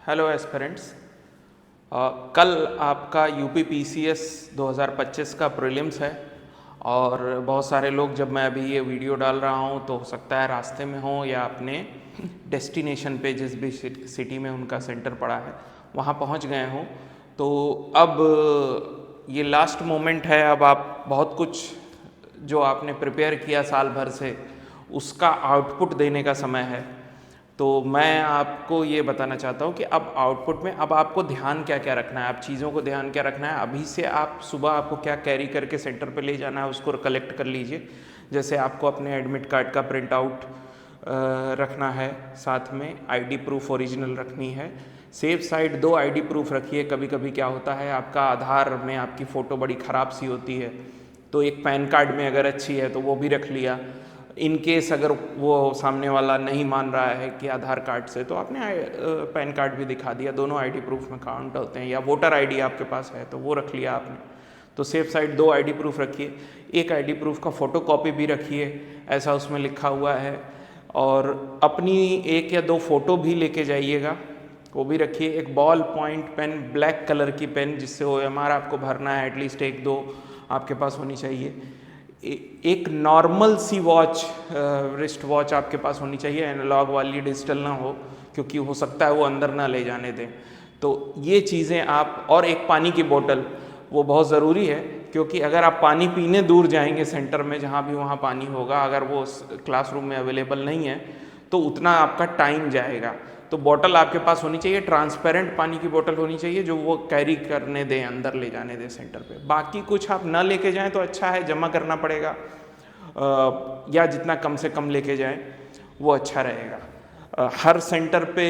Hello aspirants. कल आपका UP PCS 2025 का प्रीलिम्स है और बहुत सारे लोग, जब मैं अभी ये वीडियो डाल रहा हूँ तो हो सकता है रास्ते में हो या अपने डेस्टिनेशन पे जिस भी सिटी में उनका सेंटर पड़ा है वहाँ पहुँच गए हों। तो अब ये लास्ट मोमेंट है। अब आप बहुत कुछ जो आपने प्रिपेयर किया साल भर से उसका आउटपुट देने का समय है। तो मैं आपको ये बताना चाहता हूँ कि अब आउटपुट में अब आपको ध्यान क्या क्या रखना है, आप चीज़ों को ध्यान क्या रखना है। अभी से आप सुबह आपको क्या कैरी करके सेंटर पे ले जाना है उसको कलेक्ट कर लीजिए। जैसे आपको अपने एडमिट कार्ड का प्रिंट आउट रखना है, साथ में आईडी प्रूफ ओरिजिनल रखनी है। सेफ साइड 2 आईडी प्रूफ रखिए। कभी कभी क्या होता है, आपका आधार में आपकी फ़ोटो बड़ी ख़राब सी होती है, तो एक पैन कार्ड में अगर अच्छी है तो वो भी रख लिया। इन केस अगर वो सामने वाला नहीं मान रहा है कि आधार कार्ड से, तो आपने पैन कार्ड भी दिखा दिया, दोनों आईडी प्रूफ में काउंट होते हैं। या वोटर आईडी आपके पास है तो वो रख लिया आपने। तो सेफ साइड 2 आईडी प्रूफ रखिए। एक आईडी प्रूफ का फ़ोटो कॉपी भी रखिए, ऐसा उसमें लिखा हुआ है। और अपनी 1 या 2 फ़ोटो भी लेके जाइएगा, वो भी रखिए। एक ball point pen, black colour की पेन जिससे OMR आपको भरना है, एटलीस्ट 1-2 आपके पास होनी चाहिए। एक नॉर्मल सी वॉच, रिस्ट वॉच आपके पास होनी चाहिए, एनालॉग वाली, डिजिटल ना हो, क्योंकि हो सकता है वो अंदर ना ले जाने दें। तो ये चीज़ें आप, और एक पानी की बोतल, वो बहुत ज़रूरी है, क्योंकि अगर आप पानी पीने दूर जाएंगे सेंटर में, जहाँ भी वहाँ पानी होगा, अगर वो क्लासरूम में अवेलेबल नहीं है तो उतना आपका टाइम जाएगा। तो बोतल आपके पास होनी चाहिए, ट्रांसपेरेंट पानी की बोतल होनी चाहिए जो वो कैरी करने दें, अंदर ले जाने दें सेंटर पे। बाकी कुछ आप ना लेके जाएं तो अच्छा है, जमा करना पड़ेगा, या जितना कम से कम लेके जाएं वो अच्छा रहेगा। हर सेंटर पे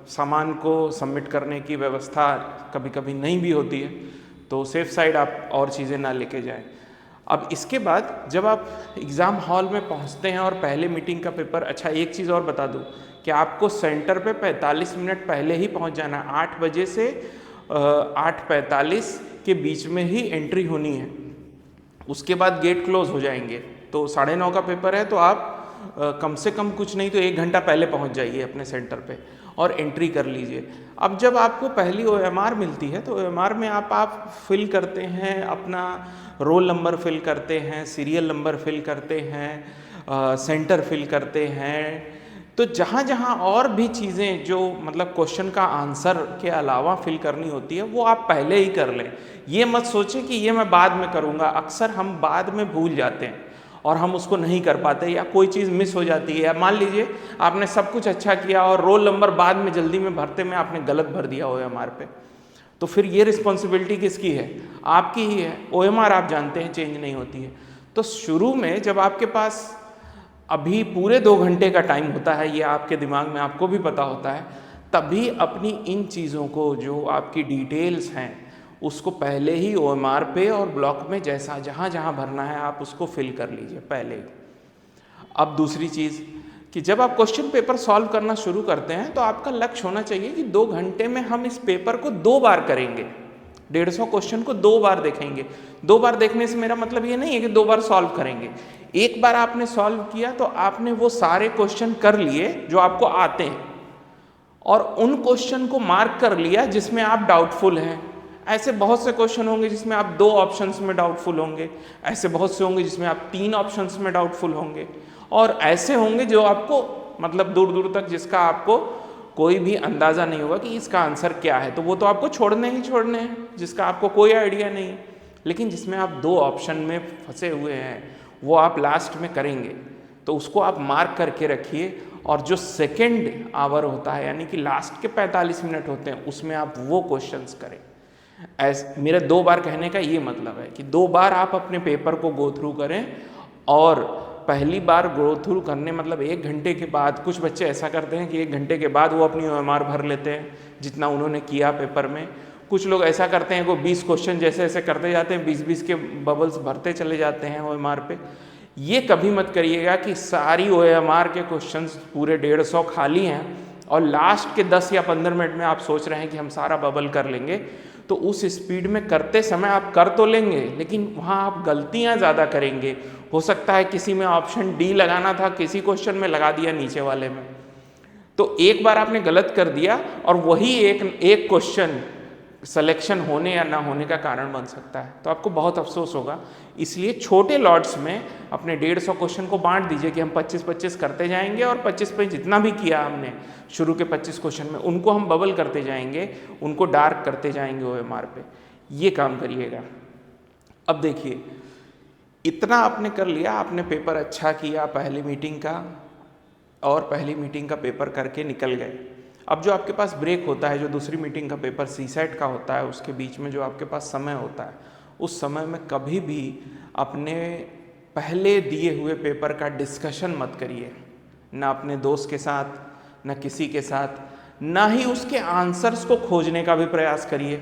सामान को सबमिट करने की व्यवस्था कभी कभी नहीं भी होती है, तो सेफ साइड आप और चीज़ें ना लेके जाएं। अब इसके बाद जब आप एग्ज़ाम हॉल में पहुंचते हैं और पहले मीटिंग का पेपर, अच्छा एक चीज़ और बता दूं कि आपको सेंटर पे 45 मिनट पहले ही पहुंच जाना है। 8 बजे से 8:45 के बीच में ही एंट्री होनी है, उसके बाद गेट क्लोज हो जाएंगे। तो 9:30 का पेपर है, तो आप कम से कम कुछ नहीं तो 1 घंटा पहले पहुंच जाइए अपने सेंटर पे और एंट्री कर लीजिए। अब जब आपको पहली OMR मिलती है तो OMR में आप फिल करते हैं, अपना रोल नंबर फिल करते हैं, सीरियल नंबर फिल करते हैं, सेंटर फिल करते हैं। तो जहाँ जहाँ और भी चीज़ें जो मतलब क्वेश्चन का आंसर के अलावा फिल करनी होती है वो आप पहले ही कर लें। ये मत सोचें कि ये मैं बाद में करूँगा। अक्सर हम बाद में भूल जाते हैं और हम उसको नहीं कर पाते, या कोई चीज़ मिस हो जाती है। या मान लीजिए आपने सब कुछ अच्छा किया और रोल नंबर बाद में जल्दी में भरते में आपने गलत भर दिया OMR पे, तो फिर ये रिस्पॉन्सिबिलिटी किसकी है? आपकी ही है। OMR आप जानते हैं चेंज नहीं होती है। तो शुरू में जब आपके पास अभी पूरे 2 घंटे का टाइम होता है, ये आपके दिमाग में आपको भी पता होता है, तभी अपनी इन चीज़ों को, जो आपकी डिटेल्स हैं, उसको पहले ही OMR पे और ब्लॉक में जैसा जहाँ जहाँ भरना है आप उसको फिल कर लीजिए पहले ही। अब दूसरी चीज़ कि जब आप क्वेश्चन पेपर सॉल्व करना शुरू करते हैं तो आपका लक्ष्य होना चाहिए कि 2 घंटे में हम इस पेपर को 2 बार करेंगे। 150 क्वेश्चन को 2 बार देखेंगे। 2 बार देखने से मेरा मतलब ये नहीं है कि 2 बार सॉल्व करेंगे। एक बार आपने सॉल्व किया तो आपने वो सारे क्वेश्चन कर लिए जो आपको आते हैं, और उन क्वेश्चन को मार्क कर लिया जिसमें आप डाउटफुल हैं। ऐसे बहुत से क्वेश्चन होंगे जिसमें आप 2 ऑप्शंस में डाउटफुल होंगे, ऐसे बहुत से होंगे जिसमें आप 3 ऑप्शंस में डाउटफुल होंगे, और ऐसे होंगे जो आपको मतलब दूर दूर तक जिसका आपको कोई भी अंदाज़ा नहीं होगा कि इसका आंसर क्या है। तो वो तो आपको छोड़ने ही छोड़ने हैं, जिसका आपको कोई आइडिया नहीं। लेकिन जिसमें आप 2 ऑप्शन में फंसे हुए हैं वो आप लास्ट में करेंगे, तो उसको आप मार्क करके रखिए। और जो सेकेंड आवर होता है, यानी कि लास्ट के 45 मिनट होते हैं, उसमें आप वो क्वेश्चंस करें। मेरे 2 बार कहने का ये मतलब है कि 2 बार आप अपने पेपर को गो थ्रू करें। और पहली बार गो थ्रू करने मतलब 1 घंटे के बाद, कुछ बच्चे ऐसा करते हैं कि 1 घंटे के बाद वो अपनी OMR भर लेते हैं जितना उन्होंने किया पेपर में। कुछ लोग ऐसा करते हैं, वो 20 क्वेश्चन जैसे ऐसे करते जाते हैं, 20-20 के बबल्स भरते चले जाते हैं OMR पे। ये कभी मत करिएगा कि सारी OMR के क्वेश्चंस पूरे 150 खाली हैं और लास्ट के 10 या 15 मिनट में आप सोच रहे हैं कि हम सारा बबल कर लेंगे। तो उस स्पीड में करते समय आप कर तो लेंगे, लेकिन वहाँ आप गलतियाँ ज़्यादा करेंगे। हो सकता है किसी में ऑप्शन D लगाना था, किसी क्वेश्चन में लगा दिया नीचे वाले में। तो एक बार आपने गलत कर दिया और वही एक क्वेश्चन सिलेक्शन होने या ना होने का कारण बन सकता है, तो आपको बहुत अफसोस होगा। इसलिए छोटे लॉट्स में अपने 150 क्वेश्चन को बांट दीजिए कि हम 25-25 करते जाएंगे और 25 पे जितना भी किया हमने शुरू के 25 क्वेश्चन में, उनको हम बबल करते जाएंगे, उनको डार्क करते जाएंगे OMR पे। ये काम करिएगा। अब देखिए, इतना आपने कर लिया, आपने पेपर अच्छा किया पहली मीटिंग का, और पहली मीटिंग का पेपर करके निकल गए। अब जो आपके पास ब्रेक होता है, जो दूसरी मीटिंग का पेपर CSAT का होता है, उसके बीच में जो आपके पास समय होता है, उस समय में कभी भी अपने पहले दिए हुए पेपर का डिस्कशन मत करिए, ना अपने दोस्त के साथ, ना किसी के साथ, ना ही उसके आंसर्स को खोजने का भी प्रयास करिए,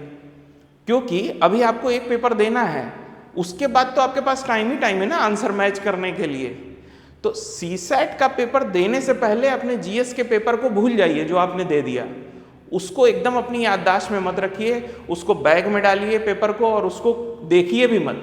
क्योंकि अभी आपको एक पेपर देना है, उसके बाद तो आपके पास टाइम ही टाइम है ना आंसर मैच करने के लिए। तो CSAT का पेपर देने से पहले अपने GS के पेपर को भूल जाइए जो आपने दे दिया, उसको एकदम अपनी याददाश्त में मत रखिए, उसको बैग में डालिए पेपर को और उसको देखिए भी मत।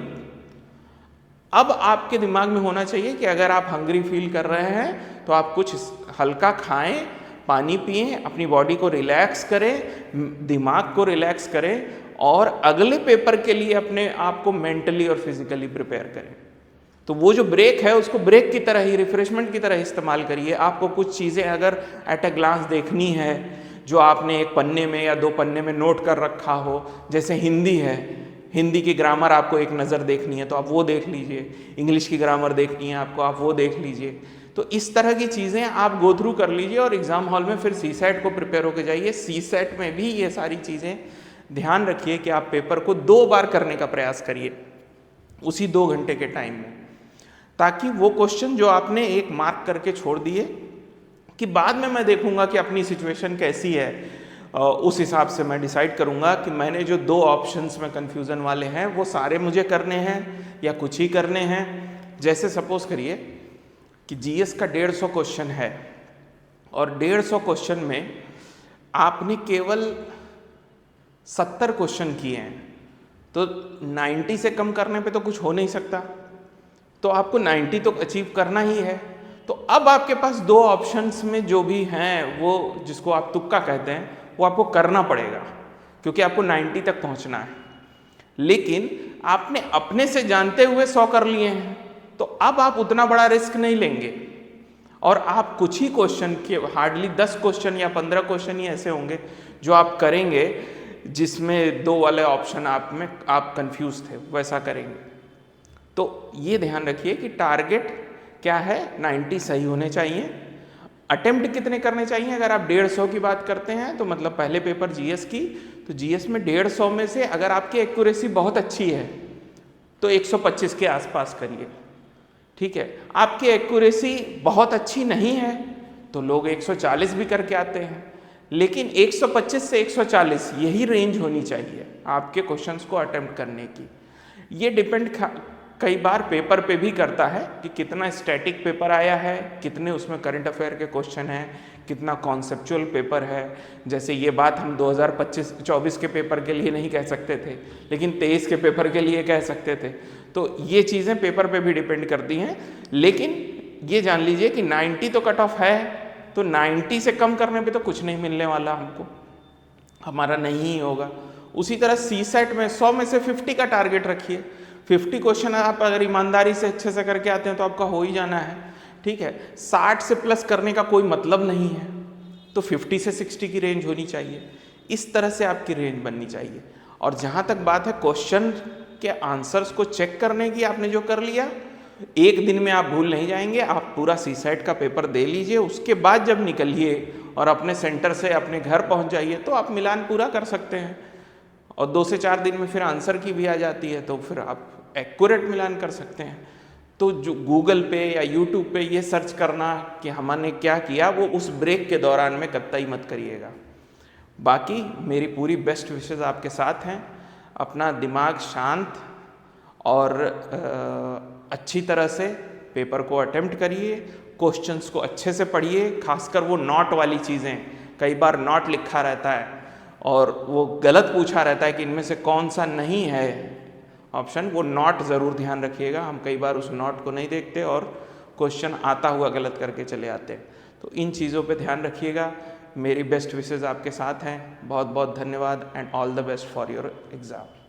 अब आपके दिमाग में होना चाहिए कि अगर आप हंग्री फील कर रहे हैं तो आप कुछ हल्का खाएं, पानी पिएं, अपनी बॉडी को रिलैक्स करें, दिमाग को रिलैक्स करें और अगले पेपर के लिए अपने आप को मेंटली और फिजिकली प्रिपेयर करें। तो वो जो ब्रेक है उसको ब्रेक की तरह ही, रिफ्रेशमेंट की तरह इस्तेमाल करिए। आपको कुछ चीज़ें अगर एट अ ग्लांस देखनी है जो आपने एक पन्ने में या 2 पन्ने में नोट कर रखा हो, जैसे हिंदी है, हिंदी की ग्रामर आपको एक नज़र देखनी है तो आप वो देख लीजिए, इंग्लिश की ग्रामर देखनी है आपको, आप वो देख लीजिए। तो इस तरह की चीज़ें आप गो थ्रू कर लीजिए और एग्ज़ाम हॉल में फिर CSAT को प्रिपेयर होकर जाइए। CSAT में भी ये सारी चीज़ें ध्यान रखिए कि आप पेपर को 2 बार करने का प्रयास करिए उसी 2 घंटे के टाइम में, ताकि वो क्वेश्चन जो आपने एक मार्क करके छोड़ दिए कि बाद में मैं देखूंगा कि अपनी सिचुएशन कैसी है, उस हिसाब से मैं डिसाइड करूंगा कि मैंने जो 2 ऑप्शंस में कन्फ्यूज़न वाले हैं वो सारे मुझे करने हैं या कुछ ही करने हैं। जैसे सपोज करिए कि GS का 150 क्वेश्चन है और 150 क्वेश्चन में आपने केवल 70 क्वेश्चन किए हैं, तो 90 से कम करने पे तो कुछ हो नहीं सकता, तो आपको 90 तो अचीव करना ही है। तो अब आपके पास 2 ऑप्शंस में जो भी हैं, वो जिसको आप तुक्का कहते हैं, वो आपको करना पड़ेगा क्योंकि आपको 90 तक पहुंचना है। लेकिन आपने अपने से जानते हुए 100 कर लिए हैं, तो अब आप उतना बड़ा रिस्क नहीं लेंगे और आप कुछ ही क्वेश्चन के, हार्डली 10 क्वेश्चन या 15 क्वेश्चन ही ऐसे होंगे जो आप करेंगे जिसमें 2 वाले ऑप्शन आप कंफ्यूज थे, वैसा करेंगे। तो ये ध्यान रखिए कि टारगेट क्या है, 90 सही होने चाहिए। अटेम्प्ट कितने करने चाहिए? अगर आप 150 की बात करते हैं तो मतलब पहले पेपर GS की, तो GS में 150 में से अगर आपकी एक्यूरेसी बहुत अच्छी है तो 125 के आसपास करिए, ठीक है। आपकी एक्यूरेसी बहुत अच्छी नहीं है तो लोग 140 भी करके आते हैं, लेकिन 125 से 140 यही रेंज होनी चाहिए आपके क्वेश्चंस को अटेम्प्ट करने की। ये डिपेंड कई बार पेपर पे भी करता है कि कितना स्टैटिक पेपर आया है, कितने उसमें करंट अफेयर के क्वेश्चन हैं, कितना कॉन्सेप्चुअल पेपर है। जैसे ये बात हम 2025-24 के पेपर के लिए नहीं कह सकते थे, लेकिन 23 के पेपर के लिए कह सकते थे। तो ये चीज़ें पेपर पे भी डिपेंड करती हैं, लेकिन ये जान लीजिए कि 90 तो कट ऑफ है, तो 90 से कम करने पे तो कुछ नहीं मिलने वाला हमको, हमारा नहीं ही होगा। उसी तरह CSAT में 100 में से 50 का टारगेट रखिए। 50 क्वेश्चन आप अगर ईमानदारी से अच्छे से करके आते हैं तो आपका हो ही जाना है, ठीक है। 60 से प्लस करने का कोई मतलब नहीं है, तो 50 से 60 की रेंज होनी चाहिए। इस तरह से आपकी रेंज बननी चाहिए। और जहाँ तक बात है क्वेश्चन के आंसर्स को चेक करने की, आपने जो कर लिया, एक दिन में आप भूल नहीं जाएंगे। आप पूरा CSAT का पेपर दे लीजिए, उसके बाद जब निकलिए और अपने सेंटर से अपने घर पहुँच जाइए तो आप मिलान पूरा कर सकते हैं। और 2 से 4 दिन में फिर आंसर की भी आ जाती है, तो फिर आप एक्यूरेट मिलान कर सकते हैं। तो जो गूगल पे या यूट्यूब पे ये सर्च करना कि हमने क्या किया, वो उस ब्रेक के दौरान में कतई मत करिएगा। बाकी मेरी पूरी बेस्ट विशेज़ आपके साथ हैं। अपना दिमाग शांत और अच्छी तरह से पेपर को अटेम्प्ट करिए, क्वेश्चंस को अच्छे से पढ़िए, खासकर वो नॉट वाली चीज़ें। कई बार नॉट लिखा रहता है और वो गलत पूछा रहता है कि इनमें से कौन सा नहीं है ऑप्शन, वो नॉट ज़रूर ध्यान रखिएगा। हम कई बार उस नॉट को नहीं देखते और क्वेश्चन आता हुआ गलत करके चले आते हैं। तो इन चीज़ों पे ध्यान रखिएगा। मेरी बेस्ट विशेज़ आपके साथ हैं। बहुत बहुत धन्यवाद and all the best for your exam.